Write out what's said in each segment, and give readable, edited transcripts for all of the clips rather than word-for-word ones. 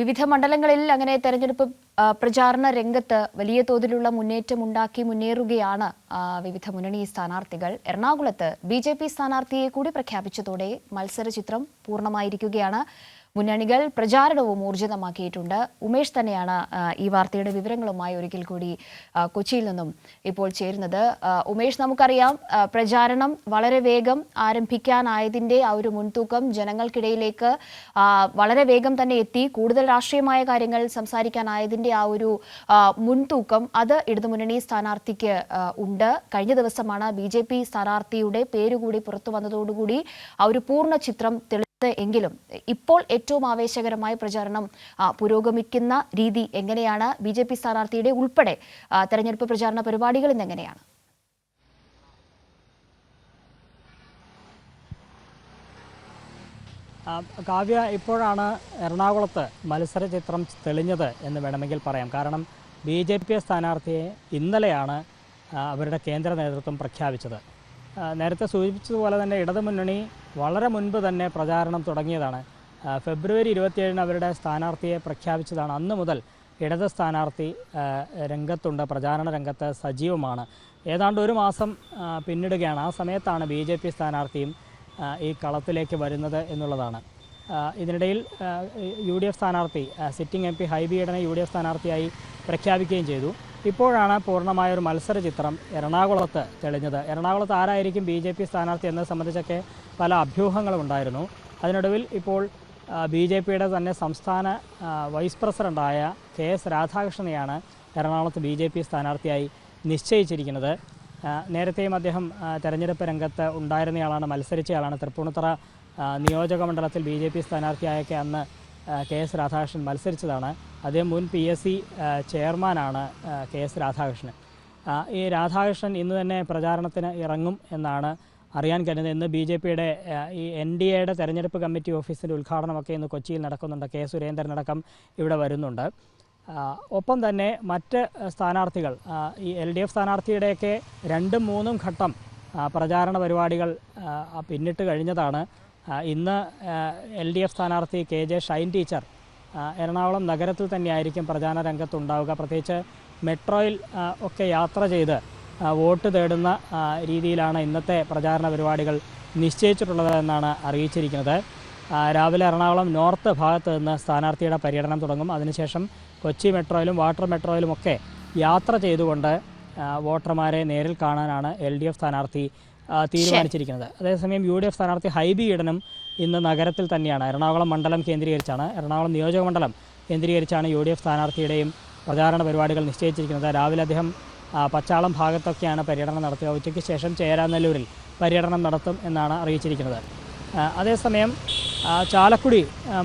വിവിധ മണ്ഡലങ്ങളിൽ അങ്ങനെ തെരഞ്ഞെടുപ്പ് പ്രചാരണ രംഗത്ത് വലിയ തോതിലുള്ള മുന്നേറ്റമുണ്ടാക്കി മുന്നേറുകയാണ് വിവിധ മുന്നണി സ്ഥാനാർത്ഥികൾ. എറണാകുളത്ത് ബിജെപി സ്ഥാനാർത്ഥിയെ കൂടി പ്രഖ്യാപിച്ചതോടെ മത്സരചിത്രം പൂർണ്ണമായിരിക്കുകയാണ്. മുന്നണികൾ പ്രചാരണവും ഊർജിതമാക്കിയിട്ടുണ്ട്. ഉമേഷ് തന്നെയാണ് ഈ വാർത്തയുടെ വിവരങ്ങളുമായി ഒരിക്കൽ കൂടി കൊച്ചിയിൽ നിന്നും ഇപ്പോൾ ചേരുന്നത്. ഉമേഷ്, നമുക്കറിയാം പ്രചാരണം വളരെ വേഗം ആരംഭിക്കാനായതിന്റെ ആ ഒരു മുൻതൂക്കം ജനങ്ങൾക്കിടയിലേക്ക് വളരെ വേഗം തന്നെ എത്തി കൂടുതൽ രാഷ്ട്രീയമായ കാര്യങ്ങൾ സംസാരിക്കാനായതിന്റെ ആ ഒരു മുൻതൂക്കം അത് ഇടതുമുന്നണി സ്ഥാനാർത്ഥിക്ക് ഉണ്ട്. കഴിഞ്ഞ ദിവസമാണ് ബിജെപി സ്ഥാനാർത്ഥിയുടെ പേരുകൂടി പുറത്തു വന്നതോടുകൂടി ആ ഒരു പൂർണ്ണ ചിത്രം എങ്കിലും ഇപ്പോൾ ഏറ്റവും ആവേശകരമായ പ്രചാരണം പുരോഗമിക്കുന്ന രീതി എങ്ങനെയാണ്? ബിജെപി സ്ഥാനാർത്ഥിയുടെ ഉൾപ്പെടെ തെരഞ്ഞെടുപ്പ് പ്രചാരണ പരിപാടികൾ ഇന്നെങ്ങനെയാണ്? കാവ്യ, ഇപ്പോഴാണ് എറണാകുളത്ത് മത്സര ചിത്രം തെളിഞ്ഞത് എന്ന് വേണമെങ്കിൽ പറയാം. കാരണം ബി.ജെ.പി. സ്ഥാനാർത്ഥിയെ ഇന്നലെയാണ് അവരുടെ കേന്ദ്ര നേതൃത്വം പ്രഖ്യാപിച്ചത്. നേരത്തെ സൂചിപ്പിച്ചതുപോലെ തന്നെ ഇടതുമുന്നണി വളരെ മുൻപ് തന്നെ പ്രചാരണം തുടങ്ങിയതാണ്. ഫെബ്രുവരി 27 അവരുടെ സ്ഥാനാർത്ഥിയെ പ്രഖ്യാപിച്ചതാണ്. അന്ന് മുതൽ ഇടത് സ്ഥാനാർത്ഥി രംഗത്തുണ്ട്, പ്രചാരണ രംഗത്ത് സജീവമാണ്. ഏതാണ്ട് ഒരു മാസം പിന്നിടുകയാണ്. ആ സമയത്താണ് ബി.ജെ.പി. സ്ഥാനാർത്ഥിയും ഈ കളത്തിലേക്ക് വരുന്നത് എന്നുള്ളതാണ്. ഇതിനിടയിൽ യു.ഡി.എഫ്. സ്ഥാനാർത്ഥി സിറ്റിംഗ് എം.പി. ഹൈബി ഈഡനെ യു.ഡി.എഫ്. സ്ഥാനാർത്ഥിയായി പ്രഖ്യാപിക്കുകയും ചെയ്തു. ഇപ്പോഴാണ് പൂർണ്ണമായൊരു മത്സര ചിത്രം എറണാകുളത്ത് തെളിഞ്ഞത്. എറണാകുളത്ത് ആരായിരിക്കും ബി.ജെ.പി. സ്ഥാനാർത്ഥി എന്നത് സംബന്ധിച്ചൊക്കെ പല അഭ്യൂഹങ്ങളും ഉണ്ടായിരുന്നു. അതിനൊടുവിൽ ഇപ്പോൾ ബി.ജെ.പിയുടെ തന്നെ സംസ്ഥാന വൈസ് പ്രസിഡൻ്റായ കെ.എസ്. രാധാകൃഷ്ണനെയാണ് എറണാകുളത്ത് ബി.ജെ.പി. സ്ഥാനാർത്ഥിയായി നിശ്ചയിച്ചിരിക്കുന്നത്. നേരത്തെയും അദ്ദേഹം തെരഞ്ഞെടുപ്പ് രംഗത്ത് ഉണ്ടായിരുന്നയാളാണ്, മത്സരിച്ചയാളാണ്. തൃപ്പൂണിത്തുറ നിയോജക മണ്ഡലത്തിൽ ബി.ജെ.പി. സ്ഥാനാർത്ഥിയായൊക്കെ അന്ന് കെ.എസ്. രാധാകൃഷ്ണൻ മത്സരിച്ചതാണ്. അദ്ദേഹം മുൻ PSC ചെയർമാനാണ് കെ.എസ്. രാധാകൃഷ്ണൻ. ഈ രാധാകൃഷ്ണൻ ഇന്ന് തന്നെ പ്രചാരണത്തിന് ഇറങ്ങും എന്നാണ് അറിയാൻ കഴിയുന്നത്. ഇന്ന് ബി.ജെ.പിയുടെ ഈ NDAയുടെ തെരഞ്ഞെടുപ്പ് കമ്മിറ്റി ഓഫീസിൻ്റെ ഉദ്ഘാടനമൊക്കെ ഇന്ന് കൊച്ചിയിൽ നടക്കുന്നുണ്ട്. കെ സുരേന്ദ്രനടക്കം ഇവിടെ വരുന്നുണ്ട്. ഒപ്പം തന്നെ മറ്റ് സ്ഥാനാർത്ഥികൾ ഈ LDF സ്ഥാനാർത്ഥിയുടെയൊക്കെ 2ഉം 3ഉം ഘട്ടം പ്രചാരണ പരിപാടികൾ പിന്നിട്ട് കഴിഞ്ഞതാണ്. ഇന്ന് LDF സ്ഥാനാർത്ഥി KJ ഷൈൻ ടീച്ചർ എറണാകുളം നഗരത്തിൽ തന്നെയായിരിക്കും പ്രചാരണ രംഗത്തുണ്ടാവുക. പ്രത്യേകിച്ച് മെട്രോയിൽ ഒക്കെ യാത്ര ചെയ്ത് വോട്ട് തേടുന്ന രീതിയിലാണ് ഇന്നത്തെ പ്രചാരണ പരിപാടികൾ നിശ്ചയിച്ചിട്ടുള്ളത് എന്നാണ് അറിയിച്ചിരിക്കുന്നത്. രാവിലെ എറണാകുളം നോർത്ത് ഭാഗത്ത് നിന്ന് സ്ഥാനാർത്ഥിയുടെ പര്യടനം തുടങ്ങും. അതിനുശേഷം കൊച്ചി മെട്രോയിലും വാട്ടർ മെട്രോയിലുമൊക്കെ യാത്ര ചെയ്തുകൊണ്ട് വോട്ടർമാരെ നേരിൽ കാണാനാണ് LDF സ്ഥാനാർത്ഥി തീരുമാനിച്ചിരിക്കുന്നത്. അതേസമയം UDF സ്ഥാനാർത്ഥി ഹൈബി ഈഡനും ഇന്ന് നഗരത്തിൽ തന്നെയാണ്. എറണാകുളം മണ്ഡലം കേന്ദ്രീകരിച്ചാണ്, എറണാകുളം നിയോജക മണ്ഡലം കേന്ദ്രീകരിച്ചാണ് UDF സ്ഥാനാർത്ഥിയുടെയും പ്രചാരണ പരിപാടികൾ നിശ്ചയിച്ചിരിക്കുന്നത്. രാവിലെ അദ്ദേഹം പച്ചാളം ഭാഗത്തൊക്കെയാണ് പര്യടനം നടത്തുക. ഉച്ചയ്ക്ക് ശേഷം ചേരാനെല്ലൂരിൽ പര്യടനം നടത്തും എന്നാണ് അറിയിച്ചിരിക്കുന്നത്. അതേസമയം ചാലക്കുടി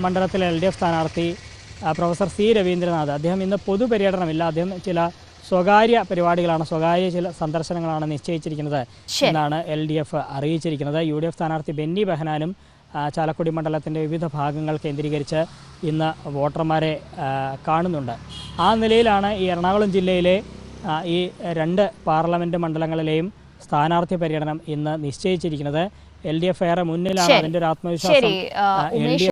മണ്ഡലത്തിലെ LDF സ്ഥാനാർത്ഥി പ്രൊഫസർ C രവീന്ദ്രനാഥ്, അദ്ദേഹം ഇന്ന് പൊതുപര്യടനമില്ല, അദ്ദേഹം ചില സ്വകാര്യ പരിപാടികളാണ്, സ്വകാര്യ ചില സന്ദർശനങ്ങളാണ് നിശ്ചയിച്ചിരിക്കുന്നത് എന്നാണ് LDF അറിയിച്ചിരിക്കുന്നത്. UDF സ്ഥാനാർത്ഥി ബെന്നി ബെഹനാനും ചാലക്കുടി മണ്ഡലത്തിൻ്റെ വിവിധ ഭാഗങ്ങൾ കേന്ദ്രീകരിച്ച് ഇന്ന് വോട്ടർമാരെ കാണുന്നുണ്ട്. ആ നിലയിലാണ് ഈ എറണാകുളം ജില്ലയിലെ ഈ 2 പാർലമെൻറ്റ് മണ്ഡലങ്ങളിലെയും സ്ഥാനാർത്ഥി പര്യടനം ഇന്ന് നിശ്ചയിച്ചിരിക്കുന്നത്. LDF ഏറെ മുന്നിലാണ്. അതിൻ്റെ ഒരു ആത്മവിശ്വാസം LDF